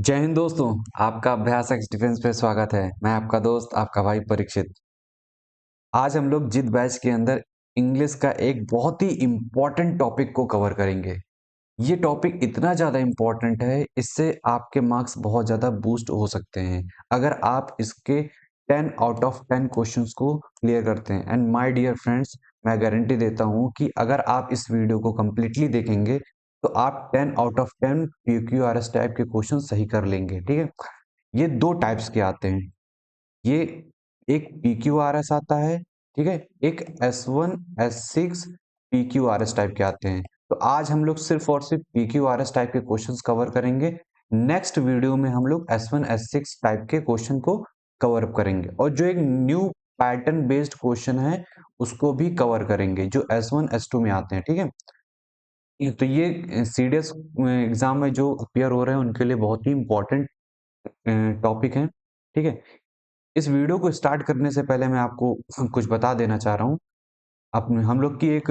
जय हिंद दोस्तों। आपका अभ्यास एक्स डिफेंस पे स्वागत है। मैं आपका दोस्त आपका भाई परीक्षित। आज हम लोग जिद बैच के अंदर इंग्लिश का एक बहुत ही इम्पोर्टेंट टॉपिक को कवर करेंगे। ये टॉपिक इतना ज़्यादा इम्पोर्टेंट है, इससे आपके मार्क्स बहुत ज़्यादा बूस्ट हो सकते हैं अगर आप इसके 10 आउट ऑफ 10 क्वेश्चंस को क्लियर करते हैं। एंड माय डियर फ्रेंड्स, मैं गारंटी देता हूँ कि अगर आप इस वीडियो को कम्प्लीटली देखेंगे तो आप 10 आउट ऑफ 10 PQRS टाइप के क्वेश्चन सही कर लेंगे। ठीक है, ये दो टाइप्स के आते हैं। ये एक PQRS आता है, ठीक है, एक S1 S6 PQRS टाइप के आते हैं। तो आज हम लोग सिर्फ और सिर्फ PQRS टाइप के क्वेश्चंस कवर करेंगे। नेक्स्ट वीडियो में हम लोग S1 S6 टाइप के क्वेश्चन को कवर अप करेंगे और जो एक न्यू पैटर्न बेस्ड क्वेश्चन है उसको भी कवर करेंगे जो S1 S2 में आते हैं। ठीक है, तो ये सीडीएस एग्जाम में जो अपियर हो रहे हैं उनके लिए बहुत ही इंपॉर्टेंट टॉपिक है। ठीक है, इस वीडियो को स्टार्ट करने से पहले मैं आपको कुछ बता देना चाह रहा हूँ। अपने हम लोग की एक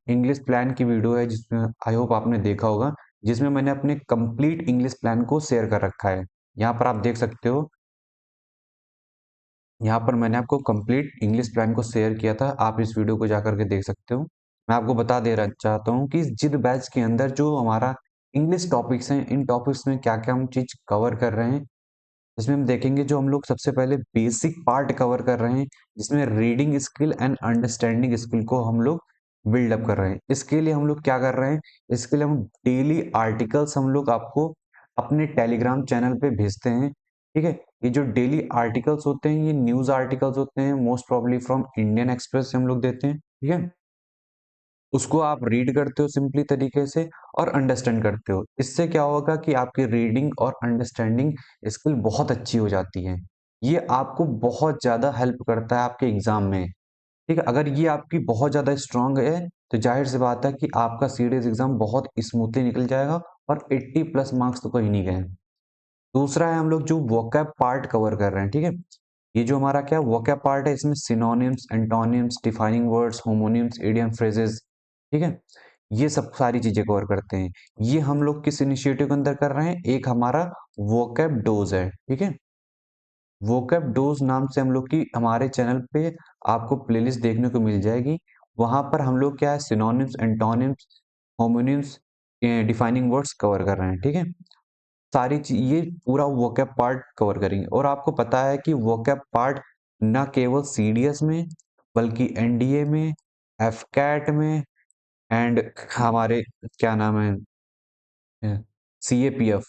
इंग्लिश प्लान की वीडियो है जिसमें आई होप आपने देखा होगा, जिसमें मैंने अपने कंप्लीट इंग्लिश प्लान को शेयर कर रखा है। यहाँ पर आप देख सकते हो, यहाँ पर मैंने आपको कंप्लीट इंग्लिश प्लान को शेयर किया था। आप इस वीडियो को जाकर के देख सकते हो। मैं आपको बता दे रहा चाहता हूँ कि इस जिद बैच के अंदर जो हमारा इंग्लिश टॉपिक्स हैं, इन टॉपिक्स में क्या क्या हम चीज कवर कर रहे हैं। इसमें हम देखेंगे जो हम लोग सबसे पहले बेसिक पार्ट कवर कर रहे हैं, जिसमें reading skill and understanding skill को हम लोग बिल्डअप कर रहे हैं। इसके लिए हम लोग क्या कर रहे हैं, इसके लिए हम डेली आर्टिकल्स हम लोग आपको अपने टेलीग्राम चैनल पे भेजते हैं। ठीक है, ये जो डेली आर्टिकल्स होते हैं ये न्यूज आर्टिकल्स होते हैं, most probably from Indian express से हम लोग देते हैं। ठीक है, उसको आप रीड करते हो सिंपली तरीके से और अंडरस्टैंड करते हो। इससे क्या होगा कि आपकी रीडिंग और अंडरस्टैंडिंग स्किल बहुत अच्छी हो जाती है। ये आपको बहुत ज़्यादा हेल्प करता है आपके एग्जाम में। ठीक है, अगर ये आपकी बहुत ज़्यादा स्ट्रांग है तो जाहिर सी बात है कि आपका सीडीएस एग्जाम बहुत स्मूथली निकल जाएगा और 80 प्लस मार्क्स तो कहीं नहीं गए। दूसरा है हम लोग जो वोकैब पार्ट कवर कर रहे हैं। ठीक है, ये जो हमारा क्या वोकैब पार्ट है, इसमें synonyms, antonyms, defining words, homonyms, idiom phrases, ठीक है, ये सब सारी चीजें कवर करते हैं। ये हम लोग किस इनिशिएटिव के अंदर कर रहे हैं, एक हमारा वोकैब डोज है। ठीक है, वोकैब डोज नाम से हम लोग की हमारे चैनल पे आपको प्लेलिस्ट देखने को मिल जाएगी। वहां पर हम लोग क्या है synonyms, antonyms, homonyms, defining words cover कर रहे हैं। ठीक है, सारी चीज ये पूरा वोकैब पार्ट कवर करेंगे। और आपको पता है कि वोकैब पार्ट न केवल सीडीएस में बल्कि एनडीए में, एफकैट में एंड हमारे क्या नाम है सीएपीएफ,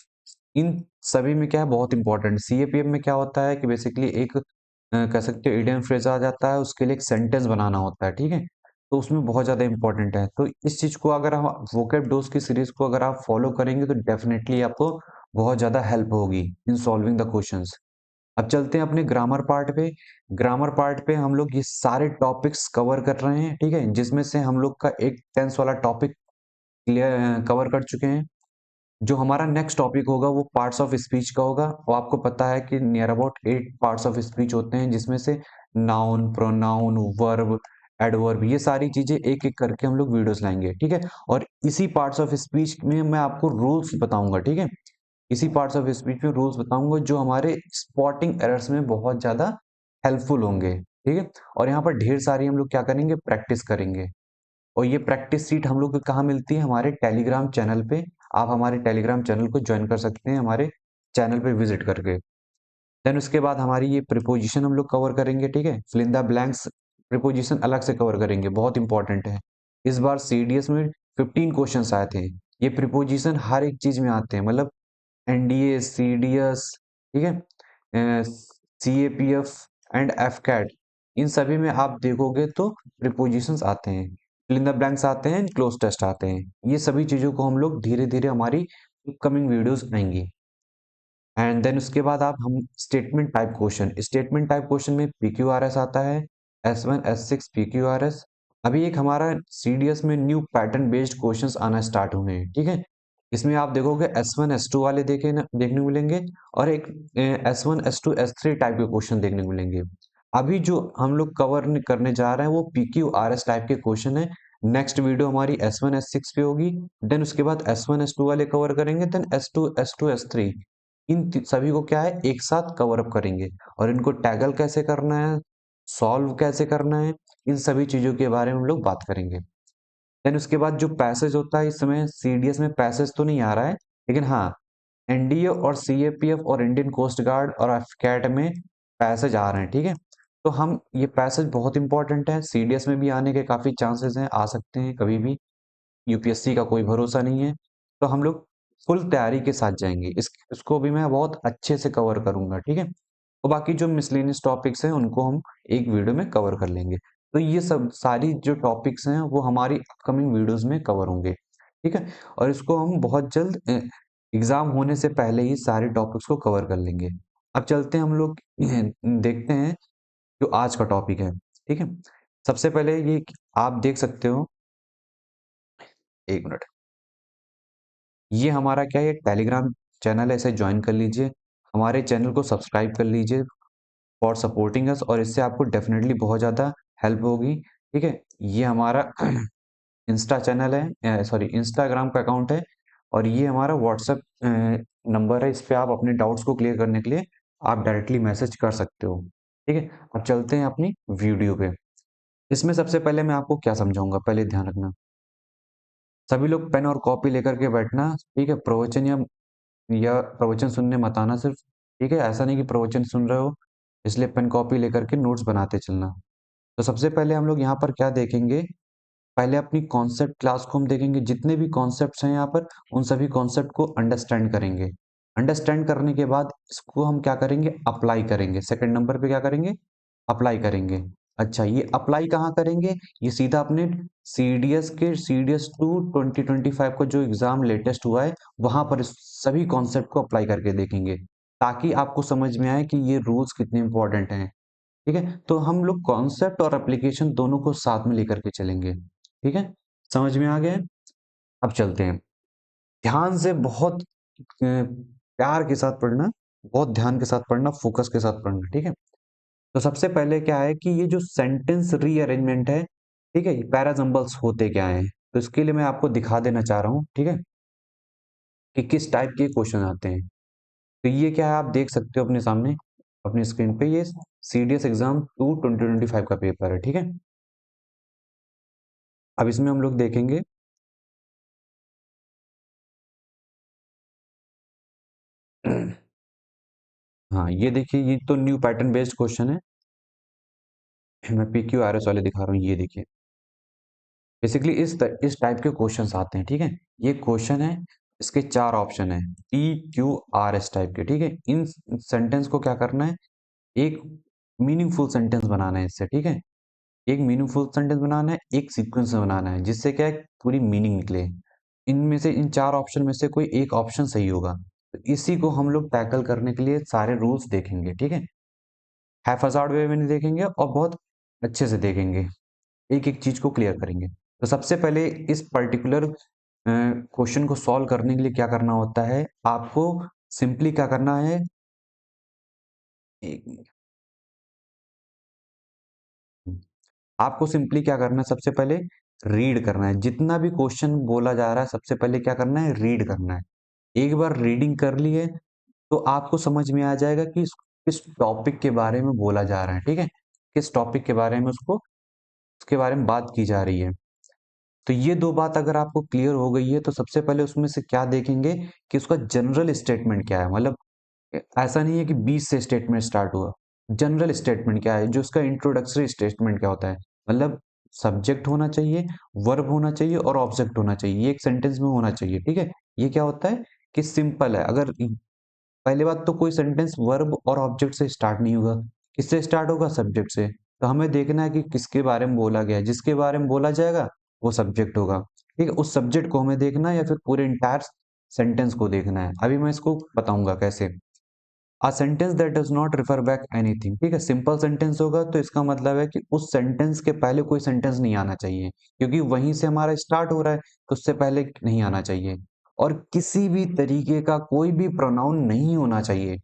इन सभी में क्या है बहुत इंपॉर्टेंट। सीएपीएफ में क्या होता है कि बेसिकली एक कह सकते हो इडियम फ्रेज आ जाता है, उसके लिए एक सेंटेंस बनाना होता है। ठीक है, तो उसमें बहुत ज्यादा इंपॉर्टेंट है। तो इस चीज को अगर हम वोकैब डोज की सीरीज को अगर आप फॉलो करेंगे तो डेफिनेटली आपको बहुत ज्यादा हेल्प होगी इन सॉल्विंग द क्वेश्चंस। अब चलते हैं अपने ग्रामर पार्ट पे। ग्रामर पार्ट पे हम लोग ये सारे टॉपिक्स कवर कर रहे हैं। ठीक है, जिसमें से हम लोग का एक टेंस वाला टॉपिक क्लियर कवर कर चुके हैं। जो हमारा नेक्स्ट टॉपिक होगा वो पार्ट्स ऑफ स्पीच का होगा। और आपको पता है कि near about 8 parts of speech होते हैं, जिसमें से नाउन, प्रोनाउन, वर्ब, एडवर्ब, ये सारी चीजें एक एक करके हम लोग वीडियोस लाएंगे। ठीक है, और इसी पार्ट्स ऑफ स्पीच में मैं आपको रूल्स बताऊंगा। ठीक है, इसी पार्ट्स ऑफ स्पीच में रूल्स बताऊंगा जो हमारे स्पॉटिंग एरर्स में बहुत ज्यादा हेल्पफुल होंगे। ठीक है, और यहाँ पर ढेर सारी हम लोग क्या करेंगे, प्रैक्टिस करेंगे। और ये प्रैक्टिस सीट हम लोग को कहाँ मिलती है, हमारे टेलीग्राम चैनल पे। आप हमारे टेलीग्राम चैनल को ज्वाइन कर सकते हैं हमारे चैनल पे विजिट करके। देन उसके बाद हमारी ये प्रिपोजिशन हम लोग कवर करेंगे। ठीक है, fill in the blanks preposition अलग से कवर करेंगे, बहुत इंपॉर्टेंट है। इस बार सीडीएस में 15 क्वेश्चन आए थे। ये प्रिपोजिशन हर एक चीज में आते हैं, मतलब एनडीए, सीडीएस, ठीक है, सीएपीएफ एंड एफकैट, इन सभी में आप देखोगे तो प्रिपोजिशंस आते हैं, फिल इन द ब्लैंक्स आते हैं, क्लोज टेस्ट आते हैं। ये सभी चीजों को हम लोग धीरे धीरे हमारी अपकमिंग वीडियोस आएंगी। एंड देन उसके बाद आप हम स्टेटमेंट टाइप क्वेश्चन में पीक्यूआरएस आता है, S1 S6 पीक्यूआरएस। अभी एक हमारा सीडीएस में न्यू पैटर्न बेस्ड क्वेश्चंस आना स्टार्ट हुए हैं। ठीक है, इसमें आप देखोगे S1 S2 वाले देखने को मिलेंगे और एक S1 S2 S3 टाइप के क्वेश्चन देखने को मिलेंगे। अभी जो हम लोग कवर करने जा रहे हैं वो PQRS टाइप के क्वेश्चन है। नेक्स्ट वीडियो हमारी S1 S6 पे होगी। देन उसके बाद S1 S2 वाले कवर करेंगे, देन S2 S2 S3। सभी को क्या है एक साथ कवर अप करेंगे और इनको टैगल कैसे करना है, सॉल्व कैसे करना है, इन सभी चीजों के बारे में हम लोग बात करेंगे। देन उसके बाद जो पैसेज होता है, इस समय सीडीएस में पैसेज तो नहीं आ रहा है, लेकिन हाँ एनडीए और सीएपीएफ और इंडियन कोस्ट गार्ड और एफकैट में पैसेज आ रहे हैं, ठीक है। तो हम ये पैसेज बहुत इंपॉर्टेंट है, सीडीएस में भी आने के काफी चांसेस हैं, आ सकते हैं कभी भी, यूपीएससी का कोई भरोसा नहीं है। तो हम लोग फुल तैयारी के साथ जाएंगे, इसको भी मैं बहुत अच्छे से कवर करूंगा, ठीक है। और बाकी जो मिसलेनियस टॉपिक्स हैं उनको हम एक वीडियो में कवर कर लेंगे। तो ये सब सारी जो टॉपिक्स हैं वो हमारी अपकमिंग वीडियोस में कवर होंगे, ठीक है। और इसको हम बहुत जल्द एग्जाम होने से पहले ही सारे टॉपिक्स को कवर कर लेंगे। अब चलते हैं हम लोग देखते हैं जो आज का टॉपिक है, ठीक है। सबसे पहले ये आप देख सकते हो, एक मिनट, ये हमारा क्या है, टेलीग्राम चैनल है, इसे ज्वाइन कर लीजिए, हमारे चैनल को सब्सक्राइब कर लीजिए फॉर सपोर्टिंग अस, और इससे आपको डेफिनेटली बहुत ज़्यादा हेल्प होगी, ठीक है। ये हमारा इंस्टा चैनल है, सॉरी इंस्टाग्राम का अकाउंट है, और ये हमारा व्हाट्सएप नंबर है, इस पे आप अपने डाउट्स को क्लियर करने के लिए आप डायरेक्टली मैसेज कर सकते हो, ठीक है। अब चलते हैं अपनी वीडियो पे। इसमें सबसे पहले मैं आपको क्या समझाऊंगा, पहले ध्यान रखना, सभी लोग पेन और कॉपी लेकर के बैठना, ठीक है। प्रवचन या प्रवचन सुनने मत आना सिर्फ, ठीक है। ऐसा नहीं कि प्रवचन सुन रहे हो इसलिए पेन कॉपी लेकर के नोट्स बनाते चलना। तो सबसे पहले हम लोग यहाँ पर क्या देखेंगे, पहले अपनी कॉन्सेप्ट क्लास को हम देखेंगे, जितने भी कॉन्सेप्ट्स हैं यहाँ पर उन सभी कॉन्सेप्ट को अंडरस्टैंड करेंगे। अंडरस्टैंड करने के बाद इसको हम क्या करेंगे, अप्लाई करेंगे। सेकंड नंबर पे क्या करेंगे, अप्लाई करेंगे। अच्छा, ये अप्लाई कहाँ करेंगे, ये सीधा अपने सीडीएस के सीडीएस टू 2025 का जो एग्जाम लेटेस्ट हुआ है वहां पर इस सभी कॉन्सेप्ट को अप्लाई करके देखेंगे, ताकि आपको समझ में आए कि ये रूल्स कितने इंपॉर्टेंट हैं, ठीक है। तो हम लोग कॉन्सेप्ट और एप्लीकेशन दोनों को साथ में लेकर के चलेंगे, ठीक है। समझ में आ गया? अब चलते हैं, ध्यान से बहुत प्यार के साथ पढ़ना, बहुत ध्यान के साथ पढ़ना, फोकस के साथ पढ़ना, ठीक है। तो सबसे पहले क्या है कि ये जो सेंटेंस रीअरेंजमेंट है, ठीक है, ये पैराजम्बल्स होते क्या हैं, तो इसके लिए मैं आपको दिखा देना चाह रहा हूँ, ठीक है, कि किस टाइप के क्वेश्चन आते हैं। तो ये क्या है, आप देख सकते हो अपने सामने अपनी स्क्रीन पे, ये सीडीएस एग्जाम 2 2025 का पेपर है, ठीक है। अब इसमें हम लोग देखेंगे हाँ, ये देखिए, ये तो न्यू पैटर्न बेस्ड क्वेश्चन है, मैं पीक्यू आरएस वाले दिखा रहा हूँ, ये देखिए। बेसिकली इस टाइप के क्वेश्चंस आते हैं, ठीक है। ये क्वेश्चन है, इसके चार ऑप्शन है, P Q R S type के, ठीक है। इन सेंटेंस को क्या करना है, एक मीनिंगफुल सेंटेंस बनाना है इससे, ठीक है। एक मीनिंगफुल सेंटेंस बनाना है, एक सीक्वेंस में बनाना है, जिससे क्या है पूरी मीनिंग निकले। इनमें से इन चार ऑप्शन में से कोई एक ऑप्शन सही होगा। तो इसी को हम लोग टैकल करने के लिए सारे रूल्स देखेंगे, ठीक है। हैफाजार्ड वे में नहीं देखेंगे और बहुत अच्छे से देखेंगे, एक एक चीज को क्लियर करेंगे। तो सबसे पहले इस पर्टिकुलर क्वेश्चन को सॉल्व करने के लिए क्या करना होता है, आपको सिंपली क्या करना है, एक मिनट, आपको सिंपली क्या करना है, सबसे पहले रीड करना है, जितना भी क्वेश्चन बोला जा रहा है सबसे पहले क्या करना है, रीड करना है। एक बार रीडिंग कर लिए तो आपको समझ में आ जाएगा कि किस टॉपिक के बारे में बोला जा रहा है, ठीक है, किस टॉपिक के बारे में उसके बारे में बात की जा रही है। तो ये दो बात अगर आपको क्लियर हो गई है तो सबसे पहले उसमें से क्या देखेंगे कि उसका जनरल स्टेटमेंट क्या है, मतलब ऐसा नहीं है कि 20 से स्टेटमेंट स्टार्ट हुआ, जनरल स्टेटमेंट क्या है, जो उसका इंट्रोडक्टरी स्टेटमेंट क्या होता है, मतलब सब्जेक्ट होना चाहिए, वर्ब होना चाहिए और ऑब्जेक्ट होना चाहिए, ये एक सेंटेंस में होना चाहिए, ठीक है। ये क्या होता है कि सिंपल है, अगर पहली बात तो कोई सेंटेंस वर्ब और ऑब्जेक्ट से स्टार्ट नहीं होगा, किससे स्टार्ट होगा, सब्जेक्ट से। तो हमें देखना है कि किसके बारे में बोला गया है, जिसके बारे में बोला जाएगा वो सब्जेक्ट होगा, ठीक है। उस सब्जेक्ट को हमें देखना है या फिर पूरे इंटायर सेंटेंस को देखना है, अभी मैं इसको बताऊंगा कैसे। A sentence that does not refer back anything, ठीक है, सिंपल सेंटेंस होगा तो इसका मतलब है कि उस सेंटेंस के पहले कोई सेंटेंस नहीं आना चाहिए, क्योंकि वहीं से हमारा स्टार्ट हो रहा है, तो उससे पहले नहीं आना चाहिए। और किसी भी तरीके का कोई भी प्रोनाउन नहीं होना चाहिए,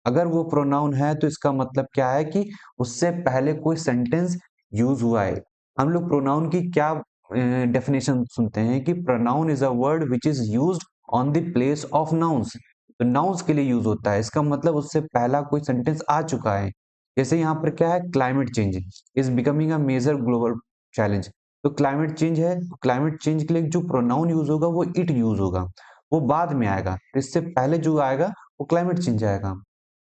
अगर वो प्रोनाउन है तो इसका मतलब क्या है कि उससे पहले कोई सेंटेंस यूज हुआ है। हम लोग प्रोनाउन की क्या डेफिनेशन सुनते हैं कि pronoun is a word which is used on the place of nouns, तो नाउन्स के लिए यूज होता है। इसका मतलब उससे पहला कोई सेंटेंस आ चुका है। जैसे यहाँ पर क्या है, climate change is becoming a major global challenge. तो क्लाइमेट चेंज है, तो क्लाइमेट चेंज के लिए जो प्रोनाउन यूज होगा वो इट यूज होगा, वो बाद में आएगा। तो इससे पहले जो आएगा वो क्लाइमेट चेंज आएगा।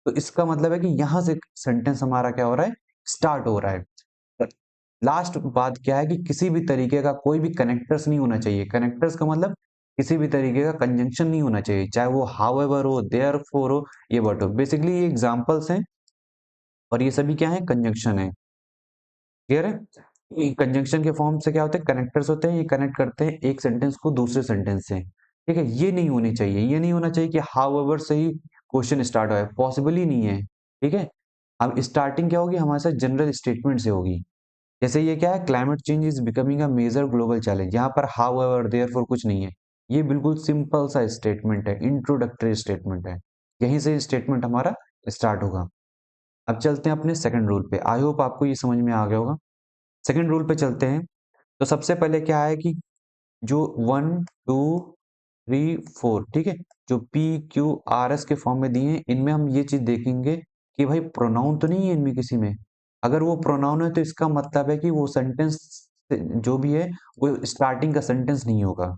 तो इसका मतलब है कि यहाँ से सेंटेंस हमारा क्या हो रहा है, स्टार्ट हो रहा है। लास्ट बात क्या है कि किसी भी तरीके का कोई भी कनेक्टर्स नहीं होना चाहिए। कनेक्टर्स का मतलब किसी भी तरीके का कंजंक्शन नहीं होना चाहिए, चाहे वो हाउएवर हो, देयरफॉर हो, ये बट हो। बेसिकली ये एग्जांपल्स हैं और ये सभी क्या है, कंजंक्शन है। क्लियर है? कंजंक्शन के फॉर्म से क्या होते हैं, कनेक्टर्स होते हैं, ये कनेक्ट करते हैं एक सेंटेंस को दूसरे सेंटेंस से। ठीक है, ये नहीं होनी चाहिए, ये नहीं होना चाहिए कि हाउएवर से ही क्वेश्चन स्टार्ट हो, पॉसिबल ही नहीं है। ठीक है, अब स्टार्टिंग क्या होगी हमारे साथ, जनरल स्टेटमेंट से होगी। जैसे ये क्या है, climate change is becoming a major global challenge. यहाँ पर हाउएवर देयरफॉर कुछ नहीं है, ये बिल्कुल सिंपल सा स्टेटमेंट है, इंट्रोडक्टरी स्टेटमेंट है। यहीं से स्टेटमेंट हमारा स्टार्ट होगा। अब चलते हैं अपने सेकंड रूल पे। आई होप आपको ये समझ में आ गया होगा। सेकंड रूल पे चलते हैं। तो सबसे पहले क्या है कि जो 1 2 3 4, ठीक है, जो पी क्यू आर एस के फॉर्म में दिए हैं, इनमें हम ये चीज देखेंगे कि भाई प्रोनाउन तो नहीं है इनमें किसी में। अगर वो प्रोनाउन है तो इसका मतलब है कि वो सेंटेंस जो भी है वो स्टार्टिंग का सेंटेंस नहीं होगा।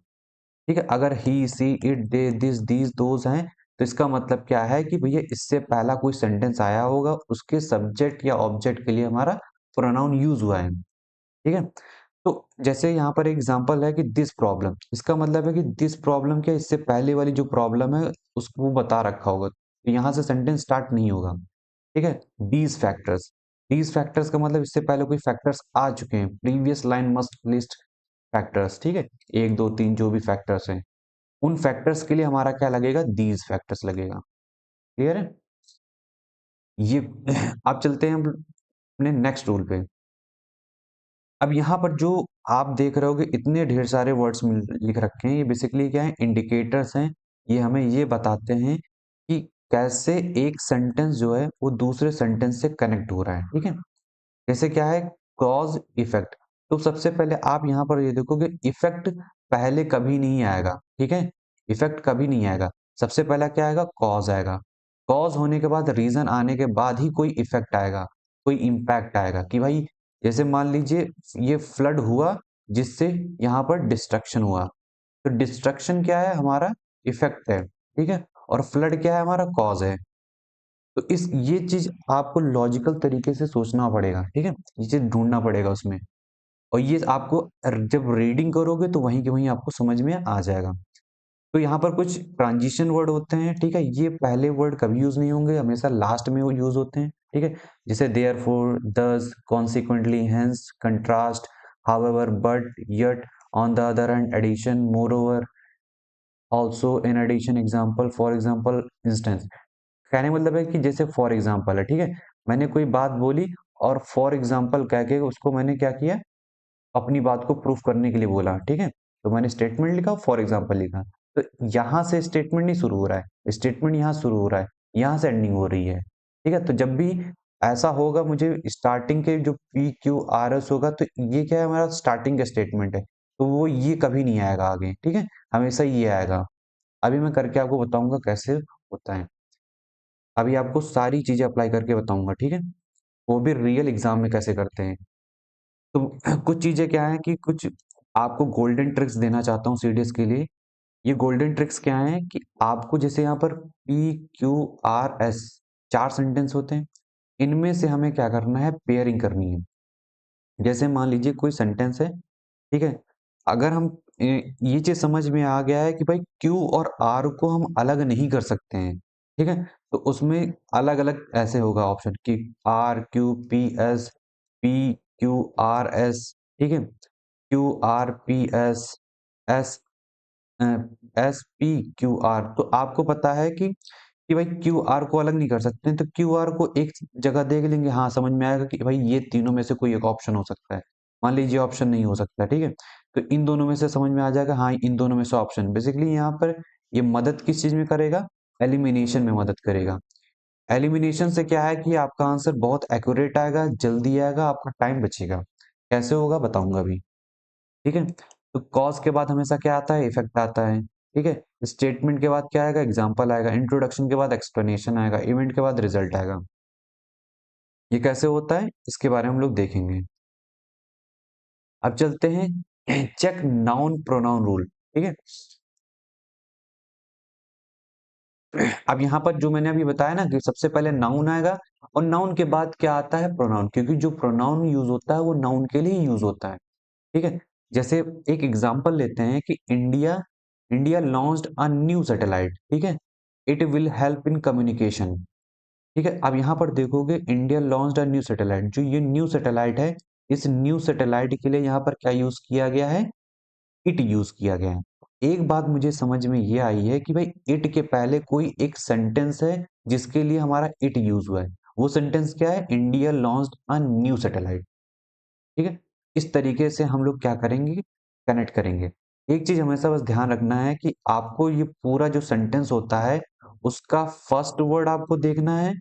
ठीक है, अगर he see it they this these those हैं, तो इसका मतलब क्या है कि भैया इससे पहला कोई सेंटेंस आया होगा, उसके सब्जेक्ट या ऑब्जेक्ट के लिए हमारा प्रोनाउन यूज हुआ है। ठीक है, तो जैसे यहाँ पर एग्जांपल है कि दिस प्रॉब्लम, इसका मतलब है कि दिस प्रॉब्लम क्या, इससे पहले वाली जो प्रॉब्लम है उसको बता रखा होगा, तो यहाँ से सेंटेंस स्टार्ट नहीं होगा। ठीक है, दीज फैक्टर्स का मतलब इससे पहले कोई फैक्टर्स आ चुके हैं, previous line must list factors. ठीक है, 1 2 3 जो भी फैक्टर्स हैं, उन फैक्टर्स के लिए हमारा क्या लगेगा, दीज फैक्टर्स लगेगा। क्लियर है? ये अब चलते हैं हम अपने नेक्स्ट रूल पे। अब यहाँ पर जो आप देख रहे होगे इतने ढेर सारे वर्ड्स लिख रखे हैं, ये बेसिकली क्या है, इंडिकेटर्स हैं। ये हमें ये बताते हैं कि कैसे एक सेंटेंस जो है वो दूसरे सेंटेंस से कनेक्ट हो रहा है। ठीक है, जैसे क्या है, कॉज इफेक्ट। तो सबसे पहले आप यहाँ पर ये देखोगे, इफेक्ट पहले कभी नहीं आएगा। ठीक है, इफेक्ट कभी नहीं आएगा, सबसे पहला क्या आएगा, कॉज आएगा। कॉज होने के बाद रीजन आने के बाद ही कोई इफेक्ट आएगा, कोई इम्पैक्ट आएगा कि भाई जैसे मान लीजिए ये फ्लड हुआ जिससे यहाँ पर डिस्ट्रक्शन हुआ, तो डिस्ट्रक्शन क्या है, हमारा इफेक्ट है। ठीक है, और फ्लड क्या है, हमारा कॉज है। तो इस ये चीज आपको लॉजिकल तरीके से सोचना पड़ेगा। ठीक है, ये चीज ढूंढना पड़ेगा उसमें, और ये आपको जब रीडिंग करोगे तो वहीं के वहीं आपको समझ में आ जाएगा। तो यहाँ पर कुछ ट्रांजिशन वर्ड होते हैं। ठीक है, ये पहले वर्ड कभी यूज नहीं होंगे, हमेशा लास्ट में वो यूज होते हैं। ठीक है, जैसे therefore, thus, consequently, hence, contrast, however, but, yet, on the other hand, addition, moreover, also, in addition, example, for example, instance. कहने का मतलब है कि जैसे फॉर एग्जाम्पल है, ठीक है, मैंने कोई बात बोली और फॉर एग्जाम्पल कह के उसको मैंने क्या किया, अपनी बात को प्रूफ करने के लिए बोला। ठीक है, तो मैंने स्टेटमेंट लिखा, फॉर एग्जाम्पल लिखा। तो यहाँ से स्टेटमेंट नहीं शुरू हो रहा है, स्टेटमेंट यहाँ शुरू हो रहा है, यहाँ से एंडिंग हो रही है। ठीक है, तो जब भी ऐसा होगा, मुझे स्टार्टिंग के जो पी क्यू आर एस होगा, तो ये क्या है, हमारा स्टार्टिंग का स्टेटमेंट है, तो वो ये कभी नहीं आएगा आगे। ठीक है, हमेशा ये आएगा। अभी मैं करके आपको बताऊंगा कैसे होता है। अभी आपको सारी चीजें अप्लाई करके बताऊंगा। ठीक है, वो भी रियल एग्जाम में कैसे करते हैं। तो कुछ चीजें क्या है कि कुछ आपको गोल्डन ट्रिक्स देना चाहता हूँ सीडीएस के लिए। ये गोल्डन ट्रिक्स क्या है कि आपको जैसे यहाँ पर P Q R S 4 sentence होते हैं, इनमें से हमें क्या करना है, पेयरिंग करनी है। जैसे मान लीजिए कोई सेंटेंस है, ठीक है, अगर हम ये चीज समझ में आ गया है कि भाई क्यू और आर को हम अलग नहीं कर सकते हैं। ठीक है, तो उसमें अलग अलग ऐसे होगा ऑप्शन कि R Q P Q R S. ठीक है, Q R P S, S S P Q R. तो आपको पता है कि भाई क्यू आर को अलग नहीं कर सकते हैं, तो क्यू आर को एक जगह देख लेंगे, हाँ समझ में आएगा कि भाई ये तीनों में से कोई एक ऑप्शन हो सकता है। मान लीजिए ऑप्शन नहीं हो सकता। ठीक है, तो इन दोनों में से समझ में आ जाएगा, हाँ इन दोनों में से ऑप्शन। बेसिकली यहाँ पर ये मदद किस चीज में करेगा, एलिमिनेशन में मदद करेगा। एलिमिनेशन से क्या है कि आपका आंसर बहुत एक्यूरेट आएगा, जल्दी आएगा, आपका टाइम बचेगा। कैसे होगा बताऊंगा अभी। ठीक है, तो कॉज के बाद हमेशा क्या आता है, इफेक्ट आता है। ठीक है। स्टेटमेंट के बाद क्या आएगा, एग्जाम्पल आएगा, इंट्रोडक्शन के बाद एक्सप्लेनेशन आएगा, इवेंट के बाद रिजल्ट आएगा। ये कैसे होता है इसके बारे में हम लोग देखेंगे। अब चलते हैं चेक नाउन प्रोनाउन रूल, ठीक है। अब यहाँ पर जो मैंने अभी बताया ना कि सबसे पहले नाउन आएगा और नाउन के बाद क्या आता है, प्रोनाउन, क्योंकि जो प्रोनाउन यूज होता है वो नाउन के लिए यूज होता है, ठीक है। जैसे एक एग्जांपल लेते हैं कि India India launched a new satellite, ठीक है, it will help in communication, ठीक है। अब यहाँ पर देखोगे India launched a new satellite, जो ये न्यू सैटेलाइट है, इस न्यू सैटेलाइट के लिए यहाँ पर क्या यूज किया गया है, इट यूज किया गया है। एक बात मुझे समझ में ये आई है कि भाई इट के पहले कोई एक सेंटेंस है जिसके लिए हमारा इट यूज हुआ है, वो सेंटेंस क्या है, India launched a new satellite, ठीक है। इस तरीके से हम लोग क्या करेंगे, कनेक्ट करेंगे। एक चीज हमेशा बस ध्यान रखना है कि आपको ये पूरा जो सेंटेंस होता है उसका फर्स्ट वर्ड आपको देखना है,